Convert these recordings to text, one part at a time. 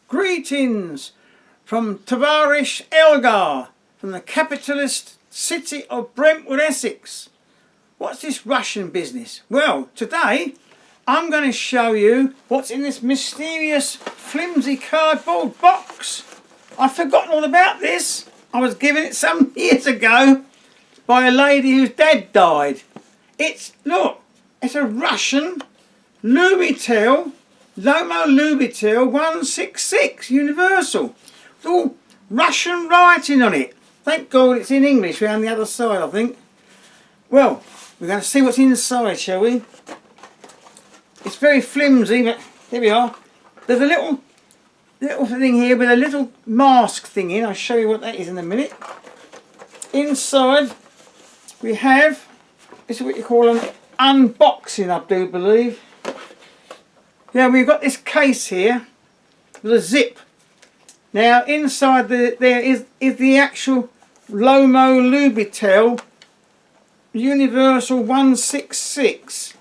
Greetings from Tovarish Elgar, from the capitalist city of Brentwood, Essex. What's this Russian business? Well, today I'm going to show you what's in this mysterious flimsy cardboard box. I've forgotten all about this. I was given it some years ago by a lady whose dad died. Look, it's a Russian LUBITEL, LOMO LUBITEL 166 Universal. It's all Russian writing on it. Thank God it's in English around the other side, I think. Well, we're going to see what's inside, shall we? It's very flimsy, but there we are. There's a little thing here with a little mask thing in. I'll show you what that is in a minute. Inside we have, this is what you call an unboxing, I do believe. Yeah, we've got this case here with a zip. Now inside there is the actual LOMO LUBITEL Universal 166.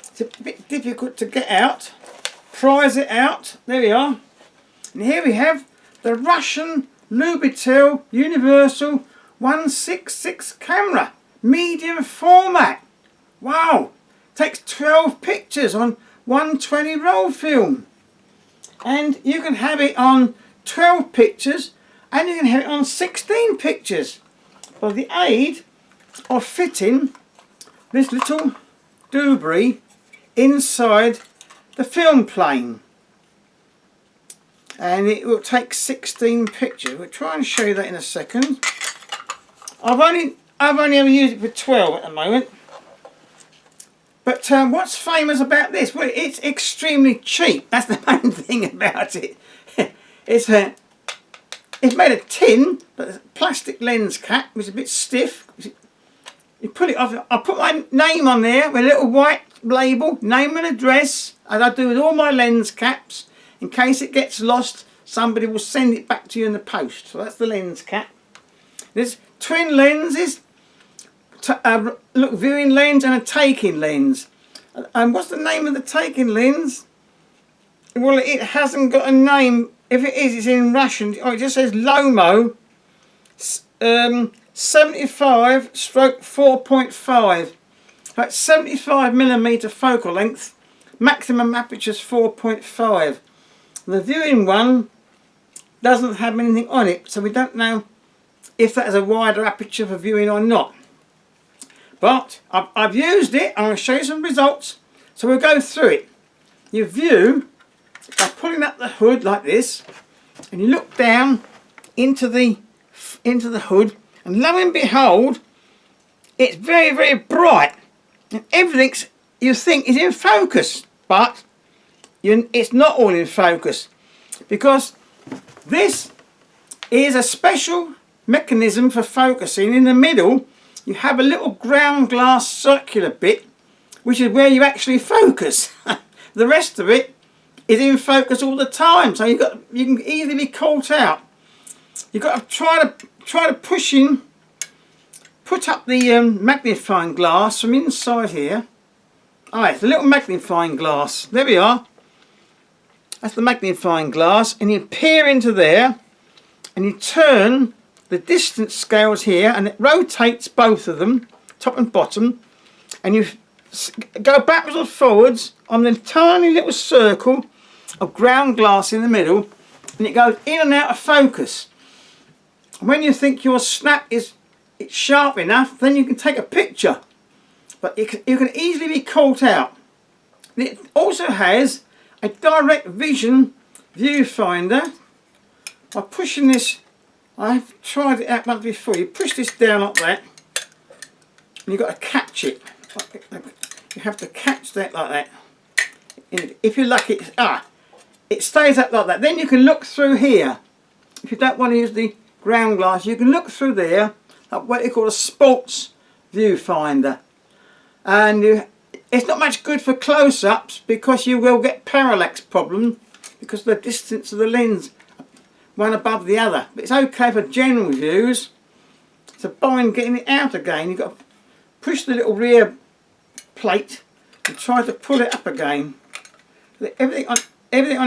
It's a bit difficult to get out. Prise it out. There we are. And here we have the Russian LUBITEL Universal 166 camera. Medium format. Wow. Takes 12 pictures on 120 roll film. And you can have it on 12 pictures and you can have it on 16 pictures. By the aid of fitting this little doobry inside the film plane. And it will take 16 pictures. We'll try and show you that in a second. I've only ever used it for 12 at the moment. But what's famous about this? Well, it's extremely cheap. That's the main thing about it. It's made of tin, but a plastic lens cap, which is a bit stiff. You pull it off. I put my name on there with a little white label, name and address, as I do with all my lens caps. In case it gets lost, somebody will send it back to you in the post. So that's the lens cap. There's twin lenses. Look, viewing lens and a taking lens. And what's the name of the taking lens? Well, it hasn't got a name. If it is, it's in Russian. Oh, it just says LOMO 75/4.5. That's 75mm focal length. Maximum aperture is 4.5. The viewing one doesn't have anything on it, so we don't know if that is a wider aperture for viewing or not. But I've used it. I'm going to show you some results. So we'll go through it. You view by pulling up the hood like this, and you look down into the hood, and lo and behold, it's very, very bright, and everything you think is in focus, but it's not all in focus, because this is a special mechanism for focusing. In the middle you have a little ground glass circular bit, which is where you actually focus. The rest of it is in focus all the time, so you can easily be caught out. You've got to try to put up the magnifying glass from inside here. Ah, it's a little magnifying glass. There we are. That's the magnifying glass, and you peer into there, and you turn the distance scales here, and it rotates both of them, top and bottom, and you go backwards or forwards on the tiny little circle of ground glass in the middle, and it goes in and out of focus. And when you think your snap it's sharp enough, then you can take a picture, but you can easily be caught out. It also has a direct vision viewfinder. By pushing this, I've tried it out once before. You push this down like that, and you've got to catch it. You have to catch that like that. And if you're lucky, it stays up like that. Then you can look through here. If you don't want to use the ground glass, you can look through there, like what they call a sports viewfinder. And it's not much good for close-ups, because you will get parallax problems because of the distance of the lens, one above the other. But it's okay for general views. It's a bind getting it out again. You've got to push the little rear plate and try to pull it up again. Everything on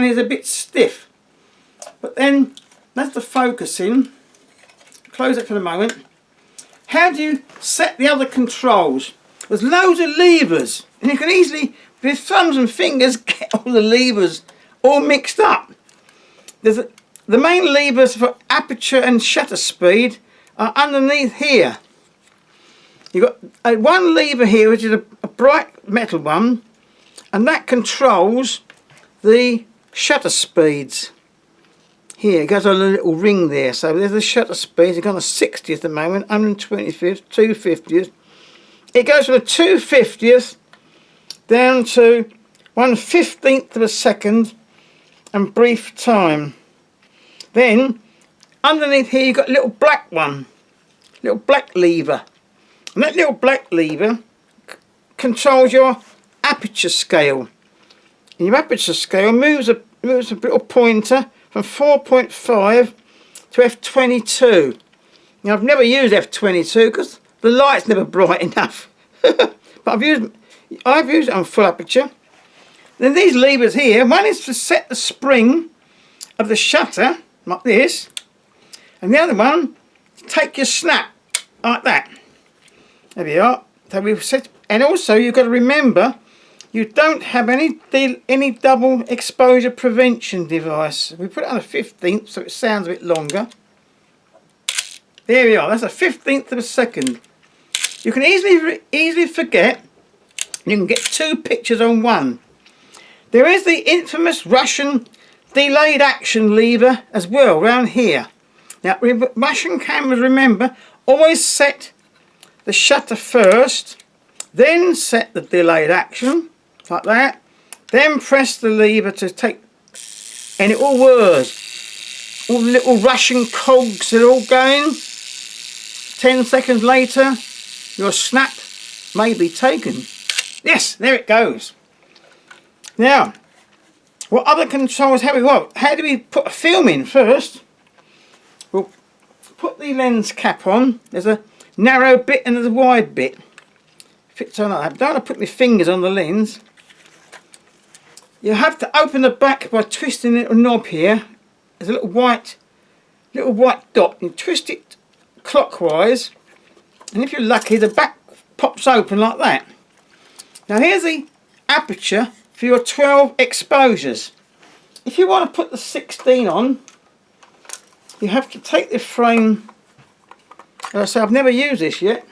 here is a bit stiff. But then, that's the focusing. Close it for the moment. How do you set the other controls? There's loads of levers, and you can easily, with thumbs and fingers, get all the levers all mixed up. The main levers for aperture and shutter speed are underneath here. You've got one lever here, which is a bright metal one, and that controls the shutter speeds. Here, it goes on a little ring there. So there's the shutter speeds. It's on the 60th at the moment, 125th, 250th. It goes from the 250th down to 1/15th of a second and brief time. Then, underneath here, you've got a little black one, little black lever. And that little black lever controls your aperture scale. And your aperture scale moves a little pointer from 4.5 to f22. Now, I've never used f22 because the light's never bright enough. But I've used it on full aperture. Then these levers here, one is to set the spring of the shutter, like this. And the other one, to take your snap, like that. There we are. So we've set, and also you've got to remember, you don't have any double exposure prevention device. We put it on the 15th so it sounds a bit longer. There we are, that's a 15th of a second. You can easily forget, you can get two pictures on one. There is the infamous Russian delayed action lever as well, around here. Now, Russian cameras, remember, always set the shutter first, then set the delayed action, like that, then press the lever to take, and it all whirs. All the little Russian cogs are all going. 10 seconds later, your snap may be taken. Yes, there it goes. Now, what other controls have we got? How do we put a film in first? We'll put the lens cap on. There's a narrow bit and there's a wide bit. Fits on like that. Don't want to put my fingers on the lens. You have to open the back by twisting the little knob here. There's a little white dot. You twist it clockwise, and if you're lucky, the back pops open like that. Now here's the aperture for your 12 exposures. If you want to put the 16 on, you have to take the frame. As I say, I've never used this yet.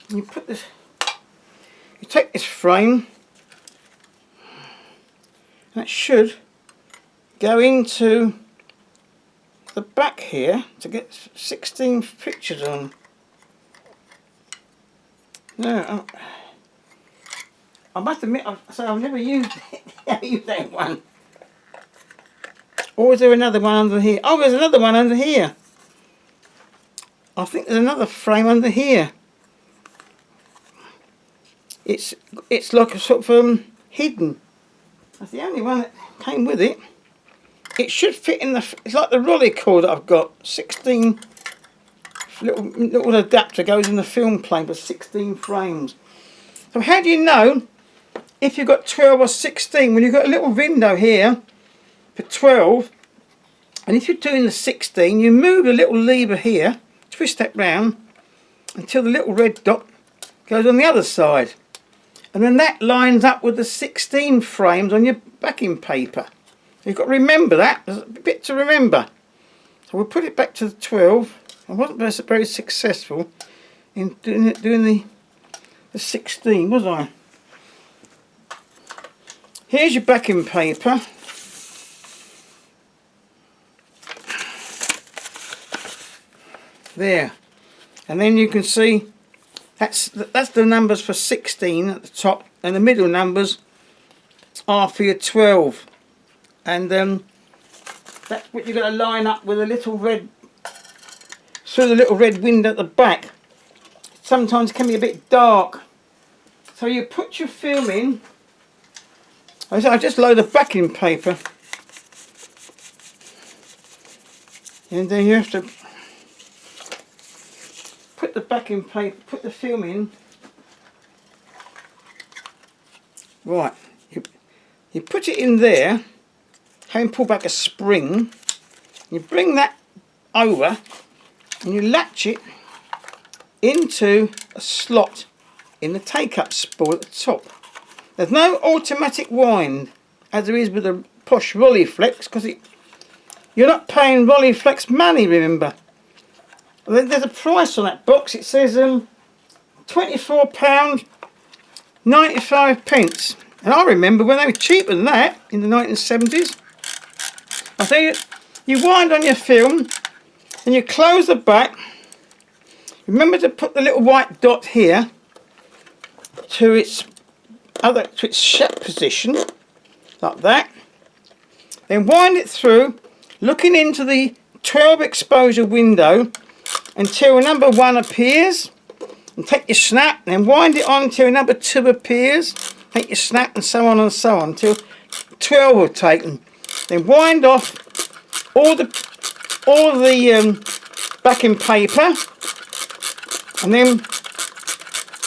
You put this. You take this frame. That should go into the back here to get 16 pictures on. No, I must admit, I've never used that one. Or is there another one under here? Oh, there's another one under here. I think there's another frame under here. It's like a sort of hidden. That's the only one that came with it. It should fit in the. It's like the rolly cord that I've got. 16 little adapter goes in the film plane for 16 frames. So how do you know if you've got 12 or 16? When you've got a little window here for 12, and if you're doing the 16, you move the little lever here, twist that round until the little red dot goes on the other side. And then that lines up with the 16 frames on your backing paper. You've got to remember that. There's a bit to remember. So we'll put it back to the 12. I wasn't very successful in doing the 16, was I? Here's your backing paper. There. And then you can see that's the numbers for 16 at the top, and the middle numbers are for your 12. And that's what you've got to line up with a little red, through the little red window at the back. Sometimes it can be a bit dark. So you put your film in. I just load the backing paper. And then you have to put the backing paper, put the film in. Right, you put it in there. having pulled back a spring, you bring that over and you latch it into a slot in the take-up spool at the top. There's no automatic wind as there is with the posh Rolleiflex, because you're not paying Rolleiflex money, remember. There's a price on that box. It says £24.95. And I remember when they were cheaper than that in the 1970s. I tell you, you wind on your film and you close the back. Remember to put the little white dot here to its shut position, like that. Then wind it through, looking into the 12 exposure window until number 1 appears, and take your snap, and then wind it on until number 2 appears, take your snap, and so on until 12 are taken. Then wind off all the backing paper, and then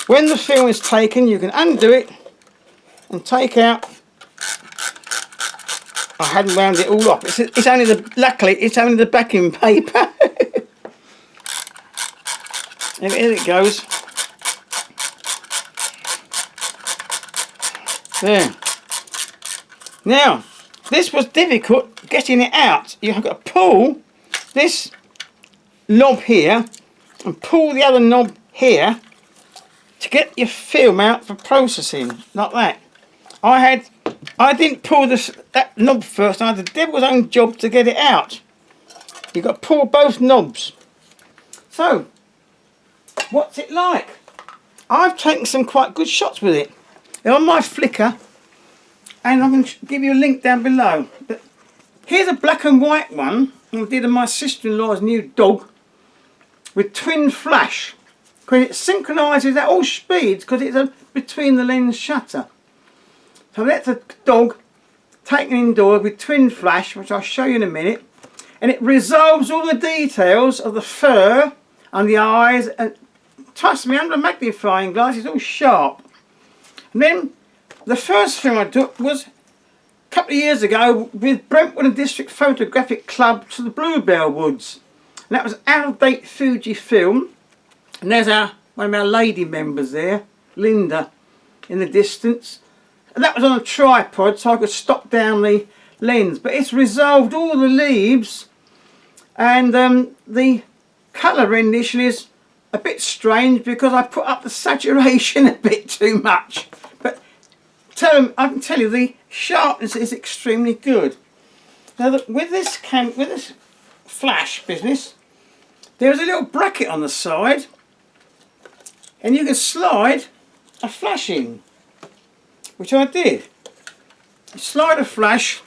when the film is taken, you can undo it and take out. I hadn't wound it all up. It's only luckily it's only the backing paper. And here it goes. There. Now, this was difficult getting it out. You've got to pull this knob here and pull the other knob here to get your film out for processing, like that. I didn't pull that knob first. I had the devil's own job to get it out. You've got to pull both knobs. So, what's it like? I've taken some quite good shots with it. They're on my Flickr, and I can give you a link down below. But here's a black and white one I did of my sister-in-law's new dog with twin flash, because it synchronises at all speeds because it's between the lens shutter. So that's a dog taken indoors with twin flash, which I'll show you in a minute, and it resolves all the details of the fur and the eyes, and trust me, under a magnifying glass it's all sharp. And then the first film I took was a couple of years ago with Brentwood and District Photographic Club to the Bluebell Woods, and that was out-of-date Fuji film. And there's one of our lady members there, Linda, in the distance. And that was on a tripod so I could stop down the lens. But it's resolved all the leaves, and the colour rendition is a bit strange because I put up the saturation a bit too much. But I can tell you the sharpness is extremely good. Now with this flash business, there's a little bracket on the side, and you can slide a flash in, which I did. You slide a flash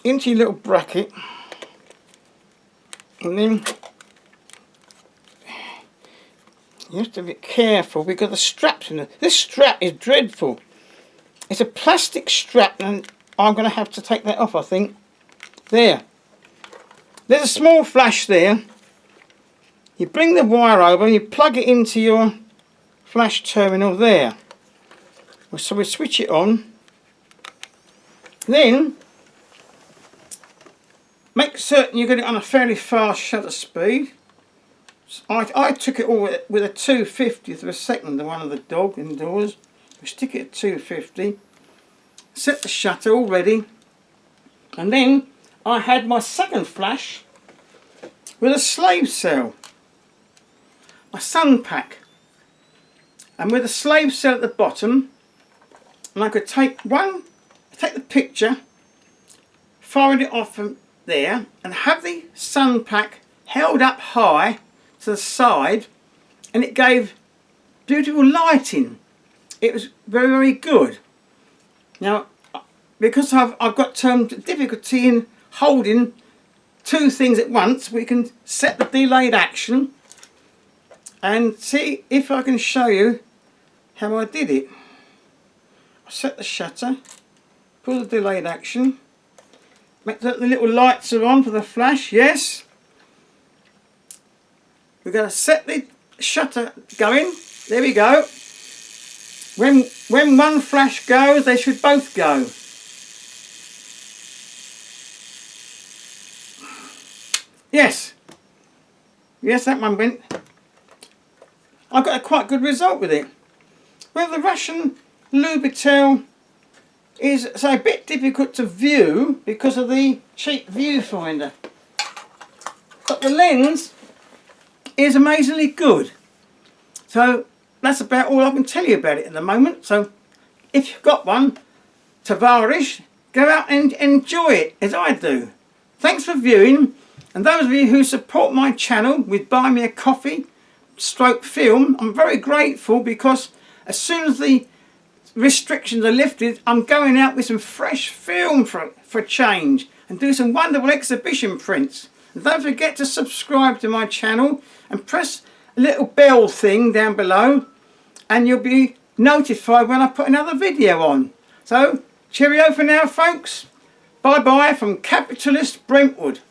into your little bracket, and then you have to be careful because the straps in it. This strap is dreadful. It's a plastic strap, and I'm going to have to take that off, I think. There. There's a small flash there. You bring the wire over and you plug it into your flash terminal there. So we switch it on. Then make certain you get it on a fairly fast shutter speed. So I took it all with a 2/50th of a second, the one of the dog indoors. We stick it at 250. Set the shutter all ready. And then I had my second flash with a slave cell. My sun pack, and with a slave cell at the bottom, and I could take the picture, firing it off from there, and have the sun pack held up high to the side, and it gave beautiful lighting. It was very, very good. Now, because I've got difficulty in holding two things at once, we can set the delayed action and see if I can show you how I did it. I set the shutter, pull the delayed action, make sure the little lights are on for the flash, yes. We're going to set the shutter going, there we go. When one flash goes, they should both go. Yes, that one went. I got a quite good result with it. Well, the Russian LUBITEL is a bit difficult to view because of the cheap viewfinder, but the lens is amazingly good. So that's about all I can tell you about it at the moment. So if you've got one, Tavarish, go out and enjoy it as I do. Thanks for viewing, and those of you who support my channel with Buy Me a Coffee / film, I'm very grateful, because as soon as the restrictions are lifted, I'm going out with some fresh film for a change and do some wonderful exhibition prints. And don't forget to subscribe to my channel and press a little bell thing down below, and you'll be notified when I put another video on. So cheerio for now, folks. Bye bye from Capitalist Brentwood.